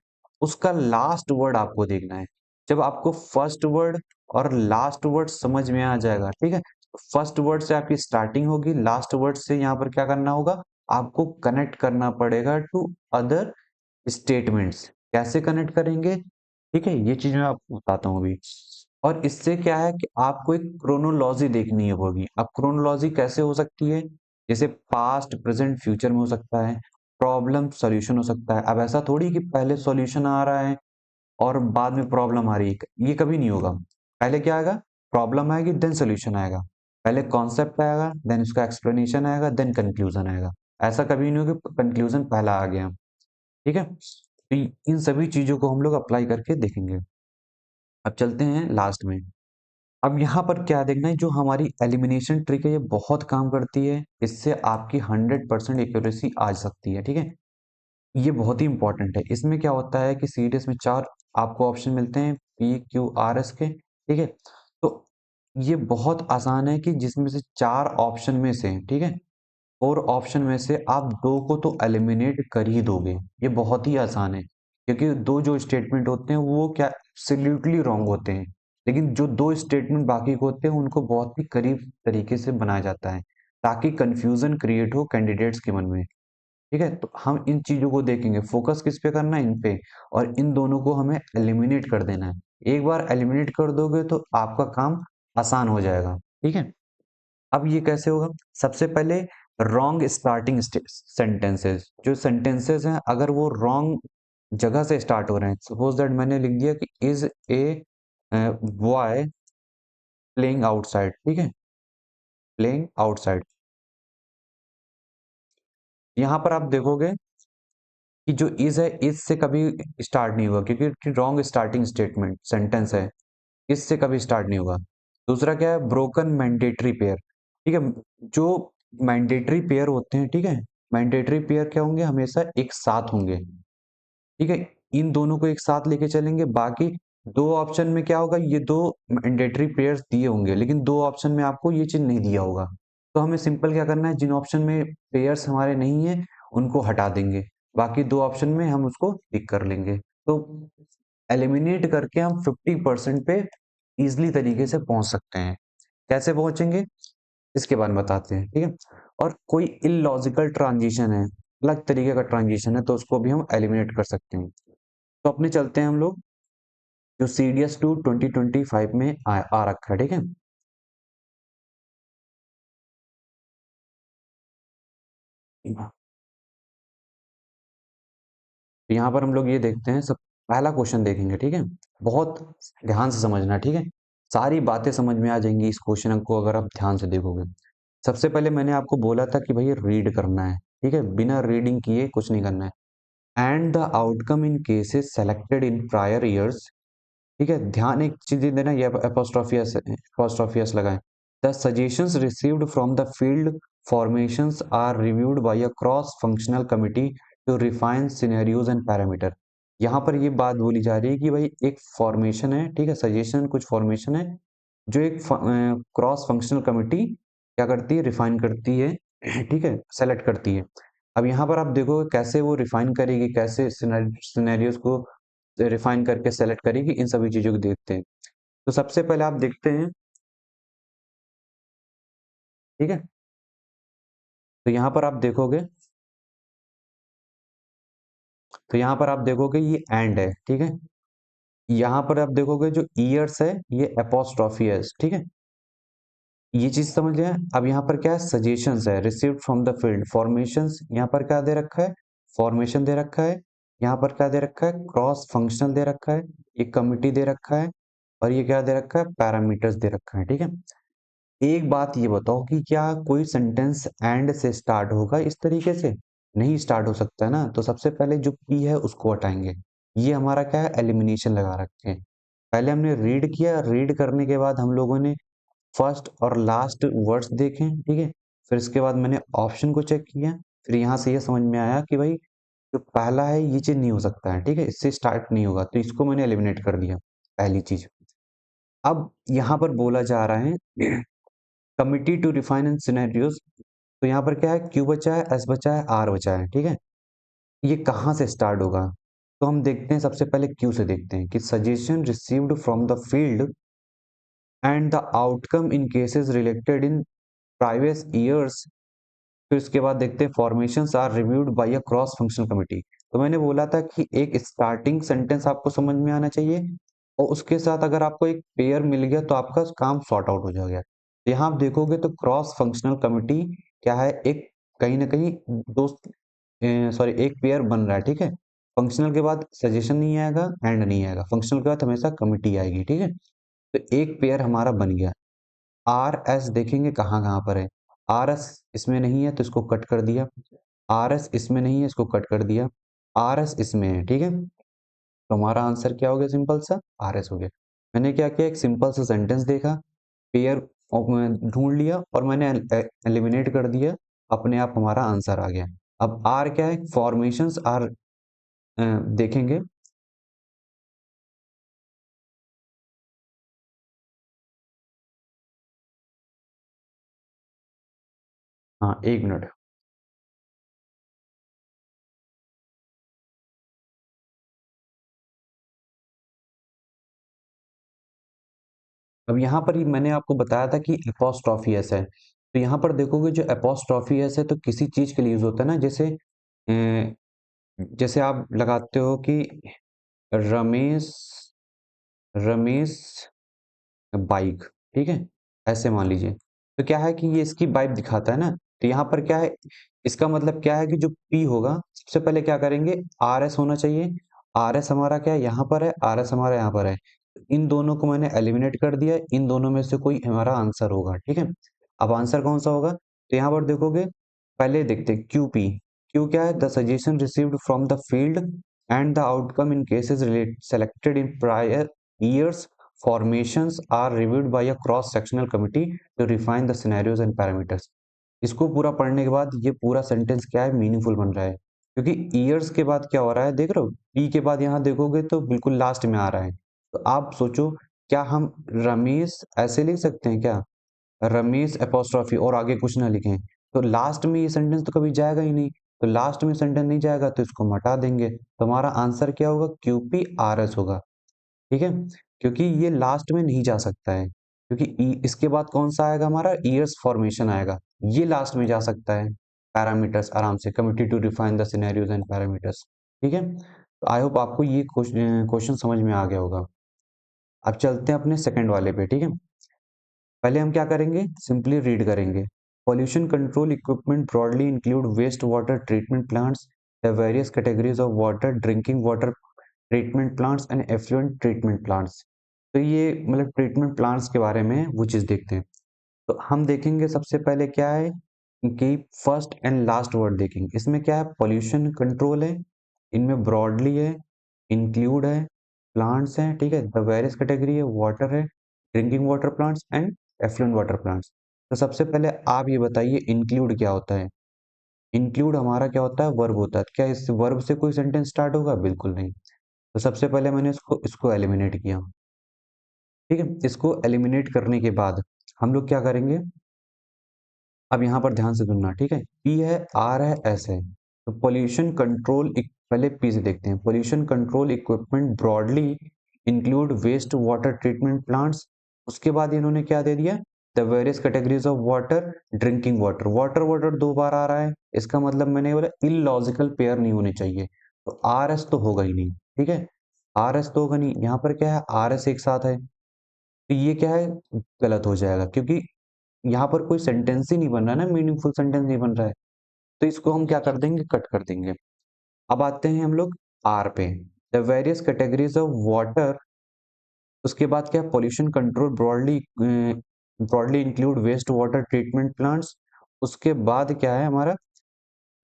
उसका लास्ट वर्ड आपको देखना है। जब आपको फर्स्ट वर्ड और लास्ट वर्ड समझ में आ जाएगा, ठीक है, फर्स्ट वर्ड से आपकी स्टार्टिंग होगी, लास्ट वर्ड से यहाँ पर क्या करना होगा, आपको कनेक्ट करना पड़ेगा टू अदर स्टेटमेंट्स। कैसे कनेक्ट करेंगे, ठीक है, ये चीज मैं आपको बताता हूँ अभी। और इससे क्या है कि आपको एक क्रोनोलॉजी देखनी होगी। अब क्रोनोलॉजी कैसे हो सकती है, जैसे पास्ट प्रेजेंट फ्यूचर में हो सकता है, प्रॉब्लम सॉल्यूशन हो सकता है। अब ऐसा थोड़ी कि पहले सॉल्यूशन आ रहा है और बाद में प्रॉब्लम आ रही है, ये कभी नहीं होगा। पहले क्या आएगा, प्रॉब्लम आएगी देन सॉल्यूशन आएगा, पहले कॉन्सेप्ट आएगा देन उसका एक्सप्लेनेशन आएगा देन कंक्लूजन आएगा। ऐसा कभी नहीं होगा कंक्लूजन पहला आ गया, ठीक है। तो इन सभी चीजों को हम लोग अप्लाई करके देखेंगे। अब चलते हैं लास्ट में। अब यहाँ पर क्या देखना है, जो हमारी एलिमिनेशन ट्रिक है ये बहुत काम करती है, इससे आपकी 100% एक्यूरेसी आ सकती है, ठीक है। ये बहुत ही इंपॉर्टेंट है। इसमें क्या होता है कि सीडीएस में 4 आपको ऑप्शन मिलते हैं, पी क्यू आर एस के, ठीक है। तो ये बहुत आसान है कि जिसमें से 4 ऑप्शन में से, ठीक है, 4 ऑप्शन में से आप 2 को तो एलिमिनेट कर ही दोगे। ये बहुत ही आसान है, क्योंकि 2 जो स्टेटमेंट होते हैं वो क्या एब्सोल्युटली रॉन्ग होते हैं, लेकिन जो 2 स्टेटमेंट बाकी के होते हैं उनको बहुत ही करीब तरीके से बनाया जाता है, ताकि कंफ्यूजन क्रिएट हो कैंडिडेट्स के मन में, ठीक है। तो हम इन चीजों को देखेंगे, फोकस किस पे करना है, इन पे, और इन दोनों को हमें एलिमिनेट कर देना है। एक बार एलिमिनेट कर दोगे तो आपका काम आसान हो जाएगा, ठीक है। अब ये कैसे होगा, सबसे पहले रॉन्ग स्टार्टिंग सेंटेंसेस, जो सेंटेंसेस हैं अगर वो रॉन्ग जगह से स्टार्ट हो रहे हैं, सपोज दैट मैंने लिख दिया कि is a boy playing outside, ठीक है, प्लेइंग आउटसाइड। यहाँ पर आप देखोगे कि जो इज है, इज से कभी स्टार्ट नहीं हुआ, क्योंकि रॉन्ग स्टार्टिंग स्टेटमेंट सेंटेंस है, इससे कभी स्टार्ट नहीं होगा। दूसरा क्या है, ब्रोकन मैंडेटरी पेयर, ठीक है। जो मैंडेटरी पेयर होते हैं, ठीक है, मैंडेटरी पेयर क्या होंगे, हमेशा एक साथ होंगे, ठीक है। इन दोनों को एक साथ लेके चलेंगे, बाकी 2 ऑप्शन में क्या होगा, ये 2 मैंडेटरी पेयर्स दिए होंगे लेकिन 2 ऑप्शन में आपको ये चीज नहीं दिया होगा। तो हमें सिंपल क्या करना है, जिन ऑप्शन में पेयर्स हमारे नहीं है उनको हटा देंगे, बाकी 2 ऑप्शन में हम उसको टिक कर लेंगे। तो एलिमिनेट करके हम 50% पे इजिली तरीके से पहुंच सकते हैं। कैसे पहुंचेंगे इसके बारे में बताते हैं, ठीक है। और कोई इलॉजिकल ट्रांजिशन है, अलग तरीके का ट्रांजिशन है, तो उसको भी हम एलिमिनेट कर सकते हैं। तो अपने चलते हैं हम लोग, जो सीडीएस टू 2025 में आ रखा है, ठीक है। तो यहाँ पर हम लोग ये देखते हैं, सब पहला क्वेश्चन देखेंगे, ठीक है। बहुत ध्यान से समझना, ठीक है, सारी बातें समझ में आ जाएंगी इस क्वेश्चन को अगर आप ध्यान से देखोगे। सबसे पहले मैंने आपको बोला था कि भाई रीड करना है, ठीक है, बिना रीडिंग किए कुछ नहीं करना है। And the outcome in cases selected in prior years, ठीक है, ध्यान एक चीज देना, ये apostrophe s लगाएं। The suggestions received from the field formations are reviewed by a cross functional committee to refine scenarios and parameter. यहाँ पर ये बात बोली जा रही है कि भाई एक फॉर्मेशन है, ठीक है, सजेशन कुछ फॉर्मेशन है जो एक क्रॉस फंक्शनल कमिटी क्या करती है, रिफाइन करती है, ठीक है, सेलेक्ट करती है। अब यहाँ पर आप देखोगे कैसे वो रिफाइन करेगी, कैसे सिनेरियोज को रिफाइन करके सेलेक्ट करेगी, इन सभी चीजों को देखते हैं। तो सबसे पहले आप देखते हैं, ठीक है, तो यहाँ पर आप देखोगे, तो यहाँ पर आप देखोगे ये एंड है, ठीक है। यहाँ पर आप देखोगे जो ईयर्स है ये एपोस्ट्रॉफी है, ठीक है। ये चीज समझ लिया। अब यहाँ पर क्या है, सजेशंस है, received from the field, formations, यहाँ पर क्या दे रखा है, फॉर्मेशन दे रखा है। यहाँ पर क्या दे रखा है, क्रॉस फंक्शनल दे रखा है, ये कमिटी दे रखा है, और ये क्या दे रखा है, पैरामीटर्स दे रखा है, ठीक है। एक बात ये बताओ कि क्या कोई सेंटेंस एंड से स्टार्ट होगा इस तरीके से? नहीं स्टार्ट हो सकता है ना। तो सबसे पहले जो पी है उसको हटाएंगे। ये हमारा क्या है, एलिमिनेशन लगा रखे हैं। पहले हमने रीड किया, रीड करने के बाद हम लोगों ने फर्स्ट और लास्ट वर्ड्स देखे, ठीक है। फिर इसके बाद मैंने ऑप्शन को चेक किया, फिर यहाँ से ये समझ में आया कि भाई जो पहला है ये चीज नहीं हो सकता है, ठीक है, इससे स्टार्ट नहीं होगा, तो इसको मैंने एलिमिनेट कर दिया, पहली चीज। अब यहाँ पर बोला जा रहा है committee to refine and scenarios. तो यहाँ पर क्या है, क्यू बचा है, एस बचा है, आर बचा है, ठीक है। ये कहाँ से स्टार्ट होगा? तो हम देखते हैं, सबसे पहले क्यू से देखते हैं कि suggestion received from the field and the outcome in cases related in previous years. फिर उसके बाद देखते हैं formations are reviewed by a cross functional committee. तो मैंने बोला था कि एक स्टार्टिंग सेंटेंस आपको समझ में आना चाहिए, और उसके साथ अगर आपको एक पेयर मिल गया तो आपका काम सॉर्ट आउट हो जाएगा। यहाँ आप देखोगे तो क्रॉस फंक्शनल कमिटी क्या है, एक कहीं ना कहीं दोस्त, सॉरी, एक पेयर बन रहा है, ठीक है। फंक्शनल के बाद सजेशन नहीं आएगा, एंड नहीं आएगा, फंक्शनल के बाद हमेशा कमिटी आएगी, ठीक है। तो एक पेयर हमारा बन गया। आर एस देखेंगे कहाँ कहाँ पर है। आर एस इसमें नहीं है तो इसको कट कर दिया, आर एस इसमें नहीं है इसको कट कर दिया, आर एस इसमें है, ठीक है। तो हमारा आंसर क्या हो गया, सिंपल सा आर एस हो गया। मैंने क्या किया, एक सिंपल सा सेंटेंस देखा, पेयर ढूंढ लिया और मैंने एलिमिनेट कर दिया, अपने आप हमारा आंसर आ गया। अब आर क्या है, फॉर्मेशंस आर देखेंगे। हाँ, एक मिनट। अब यहाँ पर ही मैंने आपको बताया था कि एपोस्ट्रोफी एस है, तो यहाँ पर देखोगे जो एपोस्ट्रोफी एस है तो किसी चीज के लिए यूज होता है ना, जैसे जैसे आप लगाते हो कि रमेश, रमेश बाइक, ठीक है, ऐसे मान लीजिए। तो क्या है कि ये इसकी बाइक दिखाता है ना। तो यहाँ पर क्या है, इसका मतलब क्या है कि जो पी होगा सबसे पहले क्या करेंगे, आर एस होना चाहिए। आर एस हमारा क्या है, यहाँ पर है, आर एस हमारा यहाँ पर है। इन दोनों को मैंने एलिमिनेट कर दिया, इन दोनों में से कोई हमारा आंसर होगा, ठीक है। अब आंसर कौन सा होगा, तो यहाँ पर देखोगे, पहले देखते हैं क्यू पी। क्यू क्या है, the suggestion received from the field and the outcome in cases relate selected in prior years, formations are reviewed by a cross sectional committee to refine the scenarios and parameters। इसको पूरा पढ़ने के बाद ये पूरा sentence क्या है, meaningful बन रहा है, क्योंकि ईयर्स के बाद क्या हो रहा है, देख रहे हो, पी के बाद यहाँ देखोगे तो बिल्कुल लास्ट में आ रहा है। तो आप सोचो, क्या हम रमेश ऐसे लिख सकते हैं क्या, रमेश एपोस्ट्रॉफी और आगे कुछ ना लिखें? तो लास्ट में ये सेंटेंस तो कभी जाएगा ही नहीं। तो लास्ट में सेंटेंस नहीं जाएगा तो इसको हटा देंगे, तो हमारा आंसर क्या होगा, क्यूपी आर एस होगा, ठीक है। क्योंकि ये लास्ट में नहीं जा सकता है, क्योंकि इसके बाद कौन सा आएगा, हमारा ईयर्स फॉर्मेशन आएगा, ये लास्ट में जा सकता है। पैरामीटर्स आराम से, committee to define the scenarios and parameters, ठीक है। तो आई होप आपको ये क्वेश्चन समझ में आ गया होगा। अब चलते हैं अपने सेकंड वाले पे, ठीक है। पहले हम क्या करेंगे, सिंपली रीड करेंगे। Pollution control equipment broadly include waste water treatment plants, the various categories of water, drinking water treatment plants and effluent treatment plants. तो ये मतलब ट्रीटमेंट प्लांट्स के बारे में वो चीज देखते हैं। तो हम देखेंगे सबसे पहले क्या है कि फर्स्ट एंड लास्ट वर्ड देखेंगे, इसमें क्या है, पॉल्यूशन कंट्रोल है, इनमें ब्रॉडली है, इंक्लूड है, प्लांट्स हैं, ठीक है, द वेरियस कैटेगरी है, वाटर है, drinking water plants and effluent water plants. तो सबसे पहले आप ये बताइए इंक्लूड क्या होता है। इंक्लूड हमारा क्या होता है, वर्ब होता है। क्या इस वर्ब से कोई सेंटेंस स्टार्ट होगा, बिल्कुल नहीं। तो सबसे पहले मैंने इसको इसको एलिमिनेट किया, ठीक है। इसको एलिमिनेट करने के बाद हम लोग क्या करेंगे, अब यहाँ पर ध्यान से सुनना, ठीक है। पी है, आर है, एस है। तो पोल्यूशन कंट्रोल, पहले पी से देखते हैं। Pollution control equipment broadly include waste water treatment plants. उसके बाद इन्होंने क्या दे दिया, the various categories of water, drinking water. Water water दो बार आ रहा है, इसका मतलब मैंने बोला इलॉजिकल पेयर नहीं होनी चाहिए, तो आर एस तो होगा ही नहीं, ठीक है, आर एस तो होगा नहीं। यहाँ पर क्या है, आर एस एक साथ है, तो ये क्या है, गलत हो जाएगा, क्योंकि यहाँ पर कोई सेंटेंस ही नहीं बन रहा है ना, मीनिंगफुल सेंटेंस नहीं बन रहा है, तो इसको हम क्या कर देंगे, कट कर देंगे। अब आते हैं हम लोग आर पे, the various categories of water. उसके बाद क्या, pollution control broadly, broadly include waste water treatment plants. उसके बाद क्या है हमारा,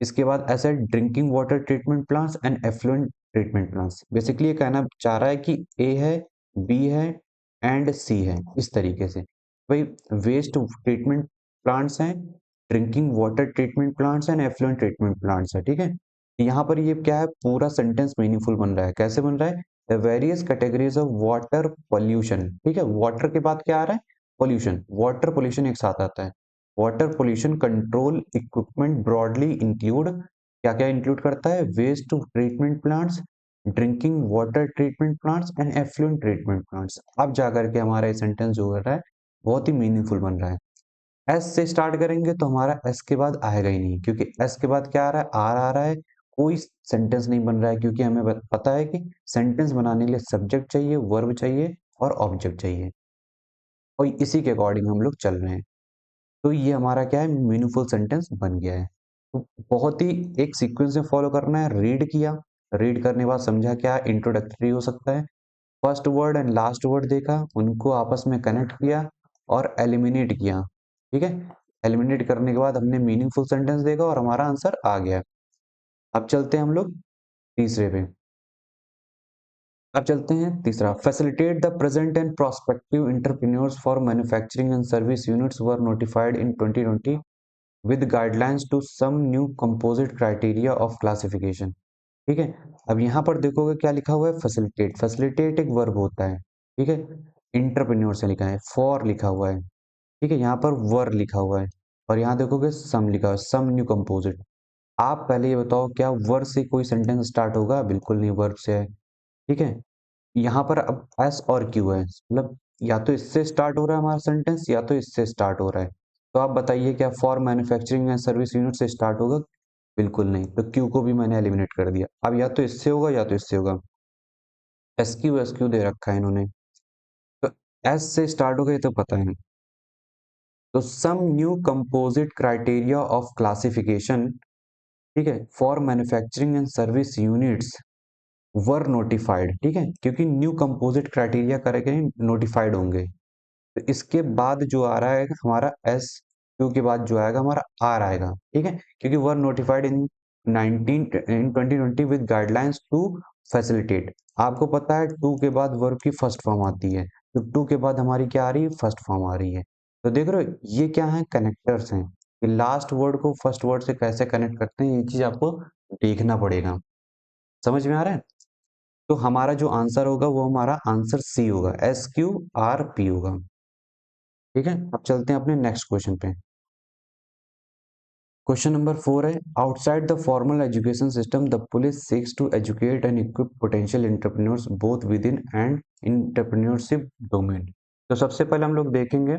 इसके बाद acid drinking water treatment plants and effluent treatment plants. Basically ये कहना चाह रहा है कि ए है, बी है एंड सी है, इस तरीके से भाई वेस्ट ट्रीटमेंट प्लांट्स हैं, drinking water treatment plants and effluent treatment plants है, ठीक है। यहाँ पर ये क्या है, पूरा सेंटेंस मीनिंगफुल बन रहा है, कैसे बन रहा है, the various categories of water pollution, ठीक है, वाटर के बाद क्या आ रहा है, पोल्यूशन, वाटर पोल्यूशन एक साथ आता है। Water pollution control equipment broadly include, क्या क्या इंक्लूड करता है, waste treatment plants, drinking water treatment plants and effluent treatment plants. अब जाकर के हमारा ये सेंटेंस जो हो रहा है बहुत ही मीनिंगफुल बन रहा है। एस से स्टार्ट करेंगे तो हमारा एस के बाद आएगा ही नहीं, क्योंकि एस के बाद क्या आ रहा है, आर आ रहा है, कोई सेंटेंस नहीं बन रहा है, क्योंकि हमें पता है कि सेंटेंस बनाने के लिए सब्जेक्ट चाहिए, वर्ब चाहिए और ऑब्जेक्ट चाहिए, और इसी के अकॉर्डिंग हम लोग चल रहे हैं। तो ये हमारा क्या है, मीनिंगफुल सेंटेंस बन गया है। तो बहुत ही एक सीक्वेंस में फॉलो करना है, रीड किया, रीड करने के बाद समझा क्या इंट्रोडक्टरी हो सकता है, first word and last word देखा, उनको आपस में कनेक्ट किया और एलिमिनेट किया, ठीक है। एलिमिनेट करने के बाद हमने मीनिंगफुल सेंटेंस देखा और हमारा आंसर आ गया। अब चलते हैं हम लोग तीसरे पे। अब चलते हैं तीसरा, facilitate the present and prospective entrepreneurs for manufacturing and service units were notified in 2020 with guidelines to some new composite criteria of classification, ठीक है। अब यहाँ पर देखोगे क्या लिखा हुआ है, फैसिलिटेट, फैसिलिटेट एक वर्ब होता है, ठीक है, इंटरप्रेन्योर से लिखा है, फॉर लिखा हुआ है, ठीक है, यहाँ पर वर लिखा हुआ है, और यहाँ देखोगे सम लिखा हुआ है, सम न्यू कंपोजिट। आप पहले ये बताओ क्या वर्ब से कोई सेंटेंस स्टार्ट होगा, बिल्कुल नहीं, वर्ब से है, ठीक है। यहाँ पर अब एस और क्यू है, मतलब या तो इससे स्टार्ट हो रहा है हमारा सेंटेंस या तो इससे स्टार्ट हो रहा है। तो आप बताइए क्या for manufacturing and service unit से स्टार्ट होगा, बिल्कुल नहीं, तो क्यू को भी मैंने एलिमिनेट कर दिया। अब या तो इससे होगा या तो इससे होगा, एस क्यू दे रखा है इन्होंने, तो एस से स्टार्ट होगा ये तो पता है। तो some new composite criteria of classification, ठीक है, for manufacturing and service units were notified, ठीक है, क्योंकि न्यू कंपोजिट क्राइटेरिया करके नोटिफाइड होंगे। तो इसके बाद जो आ रहा है हमारा एस क्यू के बाद जो आएगा हमारा आर आएगा, ठीक है, क्योंकि were notified in 2020 with guidelines to facilitate. आपको पता है टू के बाद वर्ब की फर्स्ट फॉर्म आती है, तो टू के बाद हमारी क्या आ रही है, फर्स्ट फॉर्म आ रही है। तो देख रहे हो ये क्या है, कनेक्टर्स हैं, कि लास्ट वर्ड को फर्स्ट वर्ड से कैसे कनेक्ट करते हैं, ये चीज आपको देखना पड़ेगा। समझ में आ रहा है। तो हमारा जो आंसर होगा वो हमारा आंसर सी होगा, SQRP होगा, ठीक है। अब चलते हैं अपने नेक्स्ट क्वेश्चन पे। क्वेश्चन नंबर 4 है, outside the formal education system the police seeks to educate and equip potential entrepreneurs both within and entrepreneurship domain. तो सबसे पहले हम लोग देखेंगे,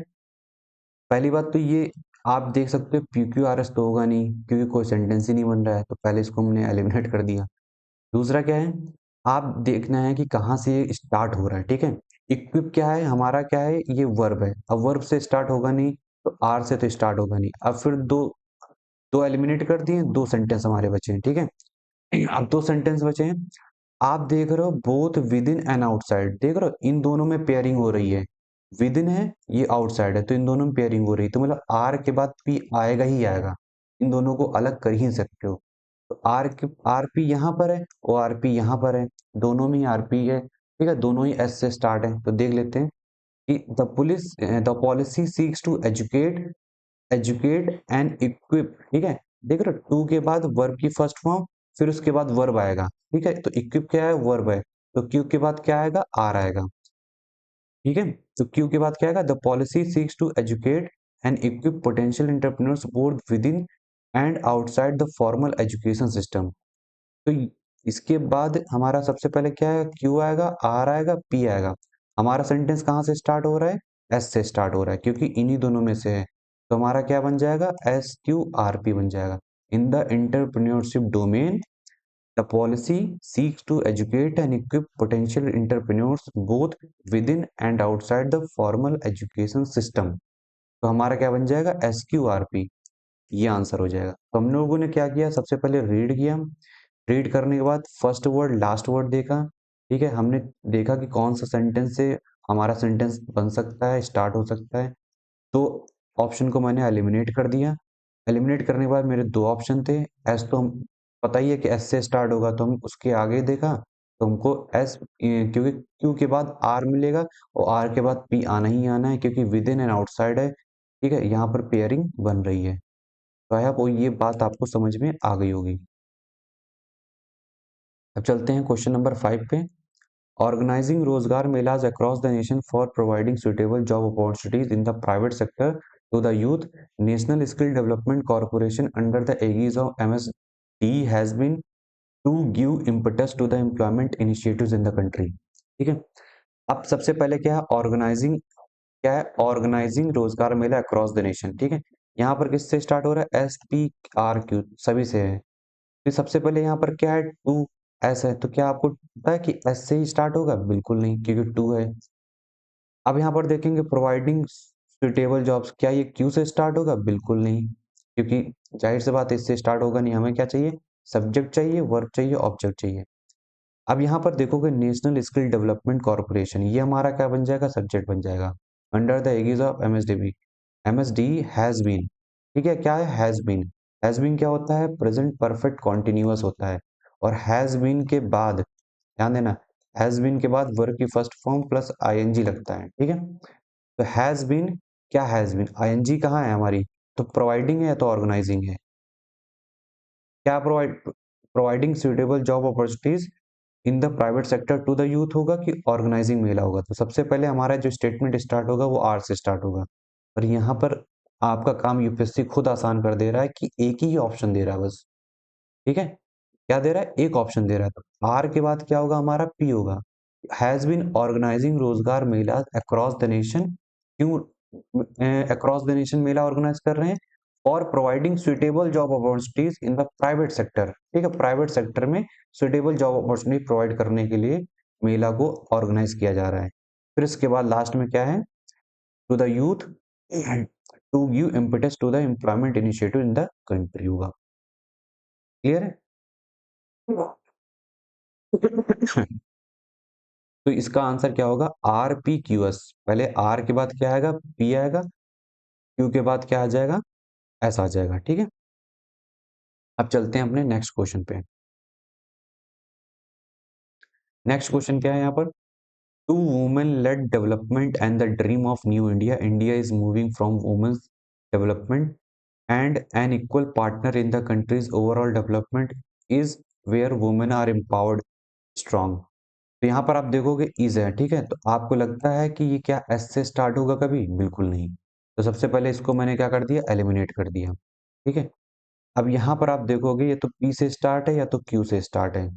पहली बात तो ये आप देख सकते हो PQRS तो होगा नहीं, क्योंकि कोई सेंटेंस ही नहीं बन रहा है, तो पहले इसको हमने एलिमिनेट कर दिया। दूसरा क्या है, आप देखना है कि कहाँ से ये स्टार्ट हो रहा है, ठीक है। इक्विप क्या है, हमारा क्या है, ये वर्ब है, अब वर्ब से स्टार्ट होगा नहीं, तो आर से तो स्टार्ट होगा नहीं। अब फिर दो दो एलिमिनेट कर दिए, दो सेंटेंस हमारे बचे हैं, ठीक है। अब दो सेंटेंस बचे हैं, आप देख रहे हो both within and outside, देख रहे हो इन दोनों में पेयरिंग हो रही है, विद इन है, ये आउटसाइड है, तो इन दोनों में पेयरिंग हो रही है, तो मतलब आर के बाद पी आएगा ही आएगा, इन दोनों को अलग कर ही नहीं सकते हो। तो आरपी यहाँ पर है और आरपी यहाँ पर है, दोनों में ही आरपी है, ठीक है, दोनों ही एस से स्टार्ट है। तो देख लेते हैं कि the policy seeks to educate and equip, ठीक है। देख रहे टू के बाद वर्ब की फर्स्ट फॉर्म, फिर उसके बाद वर्ब आएगा, ठीक है, तो इक्विप क्या है, वर्ब है, तो क्यू के बाद क्या आएगा, आर आएगा, ठीक है। तो क्यू के बाद क्या आएगा, the policy seeks to educate and equip potential entrepreneurs both within and outside the formal education system. तो इसके बाद हमारा सबसे पहले क्या है, क्यू आएगा, आर आएगा, पी आएगा। हमारा सेंटेंस कहाँ से स्टार्ट हो रहा है, एस से स्टार्ट हो रहा है क्योंकि इन्हीं दोनों में से है। तो हमारा क्या बन जाएगा, SQRP बन जाएगा। In the entrepreneurship domain the policy seeks to educate and equip potential entrepreneurs both within and outside the formal education system. तो हमारा क्या बन जाएगा, SQRP, ये आंसर हो जाएगा। तो हम लोगों ने क्या किया, सबसे पहले रीड किया। रीड करने के बाद फर्स्ट वर्ड लास्ट वर्ड देखा। ठीक है, हमने देखा कि कौन सा सेंटेंस से हमारा सेंटेंस बन सकता है, स्टार्ट हो सकता है। तो ऑप्शन को मैंने एलिमिनेट कर दिया। एलिमिनेट करने के बाद मेरे दो ऑप्शन थे। एस तो हम पता ही है कि एस से स्टार्ट होगा, तो हम उसके आगे देखा तो हमको एस, क्योंकि क्यू के बाद आर मिलेगा और आर के बाद पी आना ही आना है क्योंकि विद इन एंड आउटसाइड है। ठीक है, यहाँ पर पेयरिंग बन रही है। तो आई होप ये बात आपको समझ में आ गई होगी। अब चलते हैं क्वेश्चन नंबर 5 पे। Organising rozgar melas across the nation for providing suitable job opportunities in the private sector to the youth, national skill development corporation under the aegis of MSD has been to give impetus to the employment initiatives in the country. ठीक है, अब सबसे पहले क्या है, organising, क्या है, organising रोजगार मेला अक्रॉस द नेशन। ठीक है, यहाँ पर किससे स्टार्ट हो रहा है, SPRQ, सभी से है। तो सबसे पहले यहाँ पर क्या है, टू एस है, तो क्या आपको पता है कि एस से ही स्टार्ट होगा, बिल्कुल नहीं, क्योंकि टू है। अब यहाँ पर देखेंगे प्रोवाइडिंग सुटेबल जॉब्स, क्या ये क्यू से स्टार्ट होगा, बिल्कुल नहीं, क्योंकि जाहिर सी बात है इससे स्टार्ट होगा नहीं। हमें क्या चाहिए, सब्जेक्ट चाहिए, वर्ब चाहिए, ऑब्जेक्ट चाहिए। अब यहाँ पर देखोगे नेशनल स्किल डेवलपमेंट कॉर्पोरेशन, ये हमारा क्या बन जाएगा, सब्जेक्ट बन जाएगा under the aegis of MSDB। MSD has been, ठीक है, क्या है, हैज बीन। हैज बीन क्या होता है, प्रेजेंट परफेक्ट कॉन्टिन्यूअस होता है। और हैज बीन के बाद, ध्यान देना, हैज बीन के बाद वर्ब की फर्स्ट फॉर्म प्लस ING लगता है। ठीक है, तो हैज बीन, क्या हैज बीन, ING कहाँ है हमारी, तो प्रोवाइडिंग है या तो ऑर्गेनाइजिंग है, क्या providing suitable job opportunities in the private sector to the youth होगा कि ऑर्गेनाइजिंग मेला होगा। तो सबसे पहले हमारा जो स्टेटमेंट स्टार्ट होगा वो आर से स्टार्ट होगा। और यहाँ पर आपका काम UPSC खुद आसान कर दे रहा है कि एक ही ऑप्शन दे रहा है बस। ठीक है, क्या दे रहा है, एक ऑप्शन दे रहा है। तो आर के बाद क्या होगा, हमारा पी होगा। हैज बीन ऑर्गेनाइजिंग रोजगार मेला अक्रॉस द नेशन, क्यों अक्रॉस द नेशन मेला ऑर्गेनाइज कर रहे हैं, और providing suitable job opportunities in the private sector. ठीक है, प्राइवेट सेक्टर में सुटेबल जॉब अपॉर्चुनिटी प्रोवाइड करने के लिए मेला को ऑर्गेनाइज किया जा रहा है। फिर इसके बाद लास्ट में क्या है, to the youth to give impetus to the employment initiative in the country होगा। क्लियर है? तो इसका आंसर क्या होगा, RPQS। पहले आर के बाद क्या आएगा, पी आएगा, क्यू के बाद क्या आ जाएगा, एस आ जाएगा। ठीक है, अब चलते हैं अपने नेक्स्ट क्वेश्चन पे। नेक्स्ट क्वेश्चन क्या है यहाँ पर, to women led development and the dream of new India, India is moving from women's development and an equal partner in the country's overall development is where women are empowered strong. तो यहाँ पर आप देखोगे is है। ठीक है, तो आपको लगता है कि ये क्या एस से स्टार्ट होगा कभी, बिल्कुल नहीं। तो सबसे पहले इसको मैंने क्या कर दिया, एलिमिनेट कर दिया। ठीक है, अब यहाँ पर आप देखोगे ये तो पी से स्टार्ट है या तो क्यू से स्टार्ट है।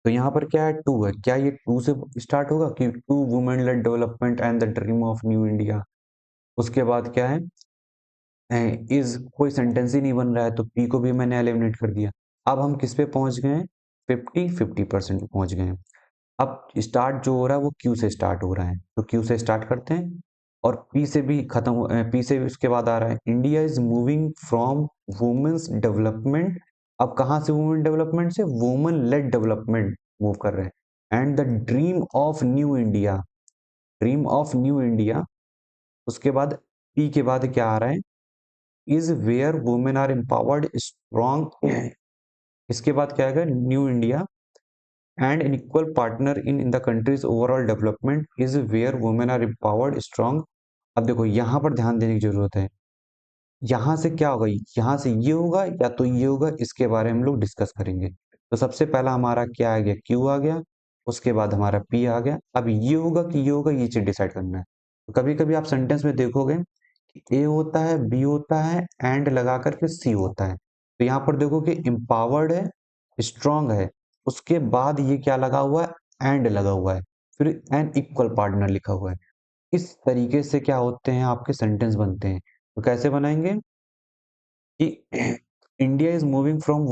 तो यहाँ पर क्या है, टू है, क्या ये टू से स्टार्ट होगा कि to women led development and the dream of new India. उसके बाद क्या है, इज, कोई सेंटेंस ही नहीं बन रहा है, तो पी को भी मैंने एलिमिनेट कर दिया। अब हम किस पे पहुंच गए हैं, 50-50% पे पहुंच गए हैं। अब स्टार्ट जो हो रहा है वो क्यू से स्टार्ट हो रहा है, तो क्यू से स्टार्ट करते हैं। और पी से भी खत्म, पी से भी उसके बाद आ रहा है, India is moving from women's development. अब कहाँ से वुमेन डेवलपमेंट से वुमेन लेड डेवलपमेंट मूव कर रहे हैं, and the dream of new India, dream of new India. उसके बाद पी के बाद क्या आ रहा है, is where women are empowered strong. इसके बाद क्या आएगा, new India and an equal partner in the country's overall development is where women are empowered strong। अब देखो यहाँ पर ध्यान देने की जरूरत है, यहाँ से क्या होगा, यहाँ से ये होगा या तो ये होगा, इसके बारे में हम लोग डिस्कस करेंगे। तो सबसे पहला हमारा क्या आ गया, क्यू आ गया, उसके बाद हमारा पी आ गया। अब ये होगा कि ये होगा, ये चीज डिसाइड करना है। तो कभी कभी आप सेंटेंस में देखोगे कि ए होता है, बी होता है, एंड लगा करके सी होता है। तो यहाँ पर देखो कि एम्पावर्ड है, स्ट्रांग है, उसके बाद ये क्या लगा हुआ है, एंड लगा हुआ है, फिर एन इक्वल पार्टनर लिखा हुआ है। इस तरीके से क्या होते हैं, आपके सेंटेंस बनते हैं। तो कैसे बनाएंगे कि India is moving from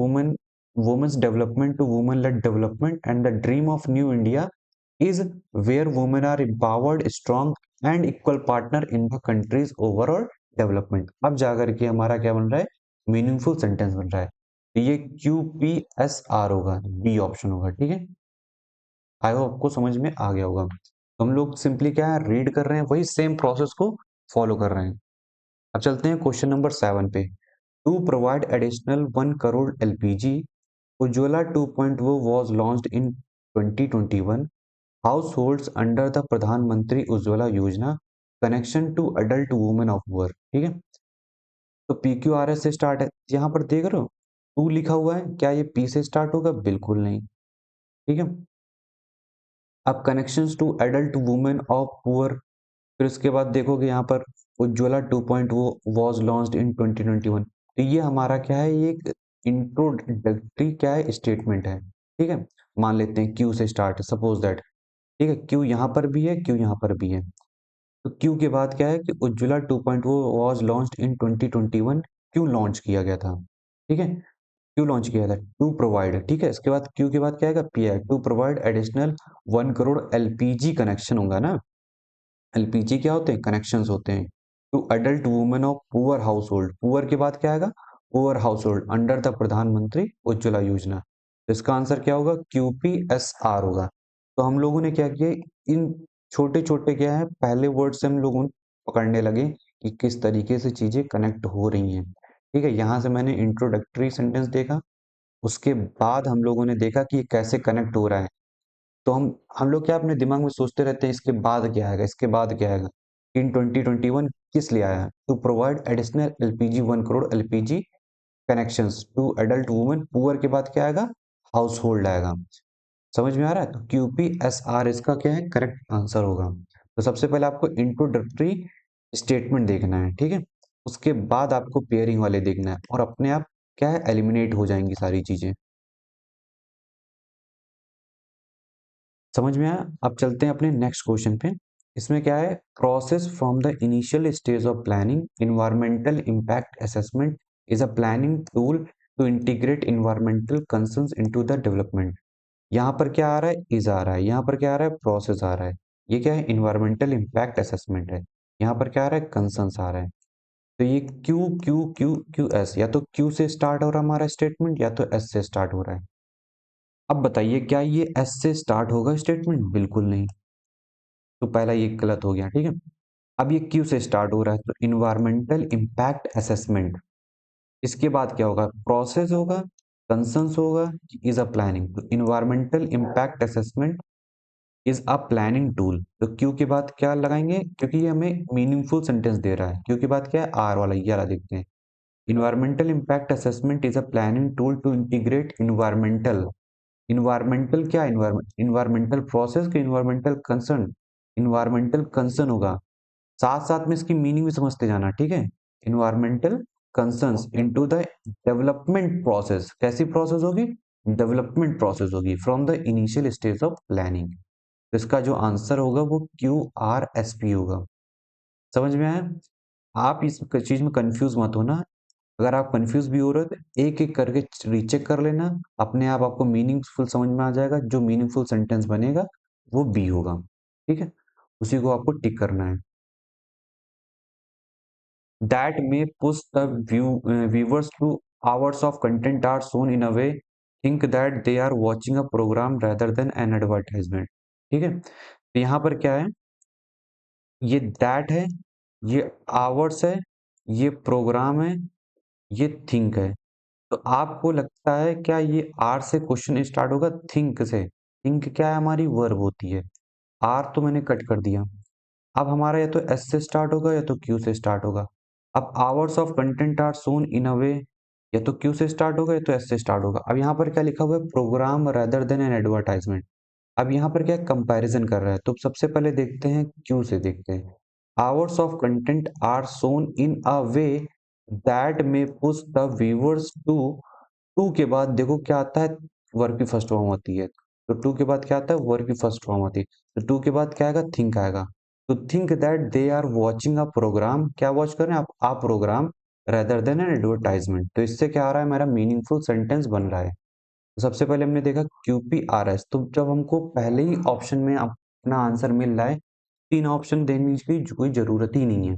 women's development to women led development and the dream of new India is where women are empowered, strong and equal partner in the country's overall development। अब जाकर के हमारा क्या बन रहा है, मीनिंगफुल सेंटेंस बन रहा है। तो ये QPSR होगा, बी ऑप्शन होगा। ठीक है, आई होप आपको समझ में आ गया होगा। तो हम लोग सिंपली क्या है, रीड कर रहे हैं, वही सेम प्रोसेस को फॉलो कर रहे हैं। अब चलते हैं क्वेश्चन नंबर 7 पे। To provide additional 1 crore LPG, Ujjwala 2.0 was launched in 2021। Households under the Pradhan Mantri Ujjwala Yojana, connection to adult women of work. ठीक है, तो PQRS से स्टार्ट है, यहाँ पर देख रहे हो टू लिखा हुआ है, क्या ये P से स्टार्ट होगा? बिल्कुल नहीं। ठीक है, अब connections to adult women of poor, फिर उसके बाद देखोगे यहाँ पर उज्ज्वला 2.0 वॉज लॉन्च्ड इन 2021। तो ये हमारा क्या है, ये एक इंट्रोडक्टरी क्या है, स्टेटमेंट है। ठीक है, मान लेते हैं Q से स्टार्ट है, सपोज दैट। ठीक है, Q यहाँ पर भी है, Q यहाँ पर भी है। तो क्यू के बाद क्या है कि उज्ज्वला 2.0 वाज लॉन्च्ड इन 2021। क्यों लॉन्च किया गया था? ठीक है, क्यों लॉन्च किया था? To provide. ठीक है, इसके बाद क्यू के बाद क्या आएगा? पी है, to provide additional 1 crore LPG connection होगा ना। LPG क्या होते हैं? कनेक्शंस होते हैं to adult women of poor household. Poor के बाद क्या आएगा? Poor household under the Pradhan Mantri Ujjwala योजना। तो इसका आंसर क्या होगा? QPSR होगा। तो हम लोगों ने क्या किया, इन छोटे छोटे क्या है, पहले वर्ड से हम लोग पकड़ने लगे कि किस तरीके से चीजें कनेक्ट हो रही हैं। ठीक है, यहाँ से मैंने इंट्रोडक्टरी सेंटेंस देखा, उसके बाद हम लोगों ने देखा कि ये कैसे कनेक्ट हो रहा है। तो हम लोग क्या अपने दिमाग में सोचते रहते हैं, इसके बाद क्या आएगा, इसके बाद क्या आएगा। इन 2021 किस लिए आया? To provide additional LPG 1 crore LPG connections to adult women. Poor के बाद क्या आएगा? हाउस होल्ड आएगा। समझ में आ रहा है? तो QPSR इसका क्या है, करेक्ट आंसर होगा। तो सबसे पहले आपको इंट्रोडक्टरी स्टेटमेंट देखना है। ठीक है, उसके बाद आपको पेयरिंग वाले देखना है, और अपने आप क्या है, एलिमिनेट हो जाएंगी सारी चीजें। समझ में आया? अब चलते हैं अपने नेक्स्ट क्वेश्चन पे। इसमें क्या है, process from the initial stage of planning, environmental impact assessment is a planning tool to integrate environmental concerns into the development. यहाँ पर क्या आ रहा है? इज आ रहा है, यहाँ पर क्या आ रहा है? प्रोसेस आ रहा है। ये क्या है? इन्वायरमेंटल इम्पैक्ट असेसमेंट है। यहाँ पर क्या आ रहा है? कंसर्न्स आ रहा है। तो ये Q S, या तो Q से स्टार्ट हो रहा है हमारा स्टेटमेंट, या तो S से स्टार्ट हो रहा है। अब बताइए, क्या ये S से स्टार्ट होगा स्टेटमेंट? बिल्कुल नहीं। तो पहला ये गलत हो गया। ठीक है, अब ये क्यू से स्टार्ट हो रहा है, तो इन्वायरमेंटल इम्पैक्ट असेसमेंट। इसके बाद क्या होगा? प्रोसेस होगा, कंसर्न्स होगा, इज अ प्लानिंग। तो environmental impact assessment is a planning tool. तो क्यू के बाद क्या लगाएंगे, क्योंकि ये हमें मीनिंगफुल सेंटेंस दे रहा है। क्यू के बाद क्या है? आर वाला, ये वाला देखते हैं। Environmental impact assessment is a planning tool to integrate environmental. Environmental क्या? इन्वायरमेंटल प्रोसेस के इन्वायरमेंटल कंसर्न, इन्वायरमेंटल कंसर्न होगा। साथ साथ में इसकी मीनिंग भी समझते जाना। ठीक है, environmental concerns into the development process. कैसी प्रोसेस होगी? डेवलपमेंट प्रोसेस होगी from the initial stage of planning. तो इसका जो आंसर होगा वो QRSP होगा। समझ में आया? आप इस चीज में कंफ्यूज मत होना। अगर आप कंफ्यूज भी हो रहे हो तो एक एक करके रीचेक कर लेना, अपने आप आपको मीनिंगफुल समझ में आ जाएगा। जो मीनिंगफुल सेंटेंस बनेगा वो बी होगा। ठीक है, उसी को आपको टिक करना है। That may push the viewers to hours of content are shown in a way think that they are watching a program rather than an advertisement। ठीक है, तो यहाँ पर क्या है, ये दैट है, ये आवर्स है, ये प्रोग्राम है, ये थिंक है। तो आपको लगता है क्या ये आर से क्वेश्चन स्टार्ट होगा? थिंक से। थिंक क्या है? हमारी वर्ब होती है। आर तो मैंने कट कर दिया। अब हमारा या तो एस से स्टार्ट होगा, या तो क्यू से स्टार्ट होगा। अब hours of content are shown in a वे, या तो क्यू से स्टार्ट होगा, या तो एस से स्टार्ट होगा। अब यहाँ पर क्या लिखा हुआ है? Programme rather than an advertisement. अब यहाँ पर क्या कंपैरिजन कर रहा है, तो सबसे पहले देखते हैं क्यू से, देखते हैं। Hours of content are shown in a way that में push the viewers to. To के बाद देखो क्या आता है? वर्ब की फर्स्ट फॉर्म होती है। तो टू के बाद क्या आता है? वर्ब की फर्स्ट फॉर्म होती है। तो टू के बाद क्या आएगा? थिंक आएगा। To think that they are watching a programme, क्या वॉच कर रहे हैं आप programme rather than an advertisement. तो इससे क्या आ रहा है, मेरा मीनिंगफुल सेंटेंस बन रहा है। तो सबसे पहले हमने देखा QPRS, तो जब हमको पहले ही ऑप्शन में अपना आंसर मिल रहा है, तीन ऑप्शन देने की कोई जरूरत ही नहीं है।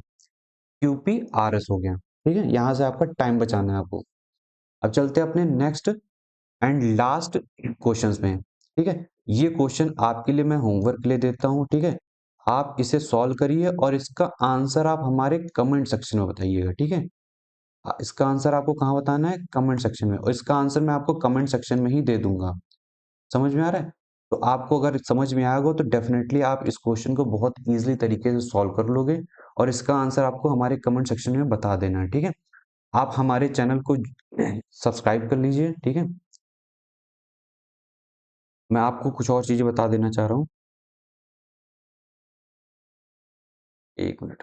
QPRS हो गया, ठीक है। यहाँ से आपका टाइम बचाना है आपको। अब चलते हैं अपने नेक्स्ट एंड लास्ट क्वेश्चंस में, ठीक है। ये क्वेश्चन आपके लिए मैं होमवर्क के लिए देता हूँ, ठीक है। आप इसे सॉल्व करिए और इसका आंसर आप हमारे कमेंट सेक्शन में बताइएगा, ठीक है। इसका आंसर आपको कहाँ बताना है, कमेंट सेक्शन में, और इसका आंसर मैं आपको कमेंट सेक्शन में ही दे दूंगा। समझ में आ रहा है? तो आपको अगर समझ में आएगा तो डेफिनेटली आप इस क्वेश्चन को बहुत ईजिली तरीके से सॉल्व कर लोगे, और इसका आंसर आपको हमारे कमेंट सेक्शन में बता देना है, ठीक है। आप हमारे चैनल को सब्सक्राइब कर लीजिए, ठीक है। मैं आपको कुछ और चीजें बता देना चाह रहा हूँ। एक मिनट।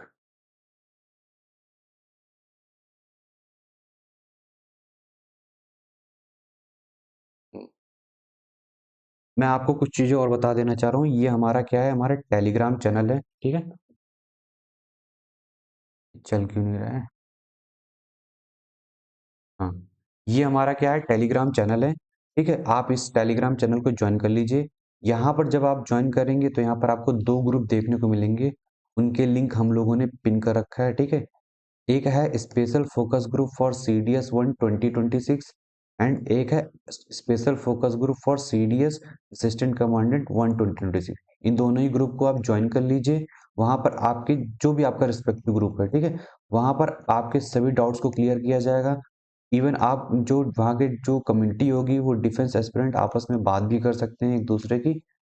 मैं आपको कुछ चीजें और बता देना चाह रहा हूँ। ये हमारा क्या है, हमारा टेलीग्राम चैनल है, ठीक है। चल क्यों नहीं रहा है? हाँ, ये हमारा क्या है, टेलीग्राम चैनल है, ठीक है। आप इस टेलीग्राम चैनल को ज्वाइन कर लीजिए। यहाँ पर जब आप ज्वाइन करेंगे तो यहाँ पर आपको दो ग्रुप देखने को मिलेंगे। उनके लिंक हम लोगों ने पिन कर रखा है, ठीक है। एक है special focus group for CDS 1 2026, and एक है special focus group for CDS assistant commandant 1 2026। इन दोनों ही ग्रुप को आप ज्वाइन कर लीजिए। वहां पर आपके जो भी आपका रिस्पेक्टिव ग्रुप है, ठीक है, वहां पर आपके सभी डाउट्स को क्लियर किया जाएगा। इवन आप जो वहाँ के जो कम्युनिटी होगी वो डिफेंस एस्पिरेंट आपस में बात भी कर सकते हैं, एक दूसरे की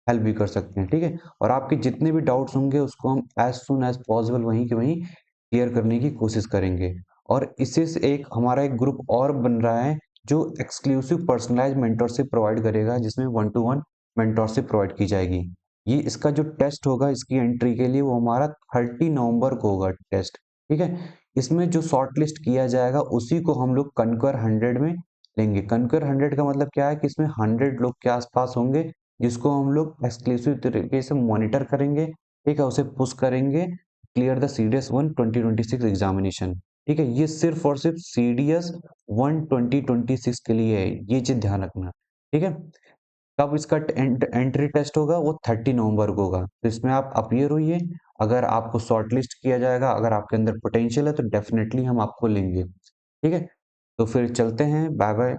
हेल्प भी कर सकते हैं, ठीक है। और आपके जितने भी डाउट्स होंगे उसको हम एज सुन एज पॉसिबल वहीं के वहीं क्लियर करने की कोशिश करेंगे। और इससे से एक हमारा एक ग्रुप और बन रहा है जो एक्सक्लूसिव पर्सनलाइज मेंटरशिप प्रोवाइड करेगा, जिसमें 1-to-1 मेंटरशिप प्रोवाइड की जाएगी। ये इसका जो टेस्ट होगा इसकी एंट्री के लिए वो हमारा 30 नवंबर को होगा टेस्ट, ठीक है। इसमें जो शॉर्ट लिस्ट किया जाएगा उसी को हम लोग कनकर 100 में लेंगे। कनकर 100 का मतलब क्या है कि इसमें 100 लोग के आसपास होंगे, जिसको हम लोग एक्सक्लूसिव तरीके से मॉनिटर करेंगे, ठीक है, उसे पुश करेंगे क्लियर द CDS 1 2026 एग्जामिनेशन, ठीक है। ये सिर्फ और सिर्फ CDS 1 2026 के लिए है, ये चीज ध्यान रखना, ठीक है। कब इसका एंट्री टेस्ट होगा, वो 30 नवंबर को होगा। तो इसमें आप अपीयर होइए। अगर आपको शॉर्टलिस्ट किया जाएगा, अगर आपके अंदर पोटेंशियल है तो डेफिनेटली हम आपको लेंगे, ठीक है। तो फिर चलते हैं, बाय बाय।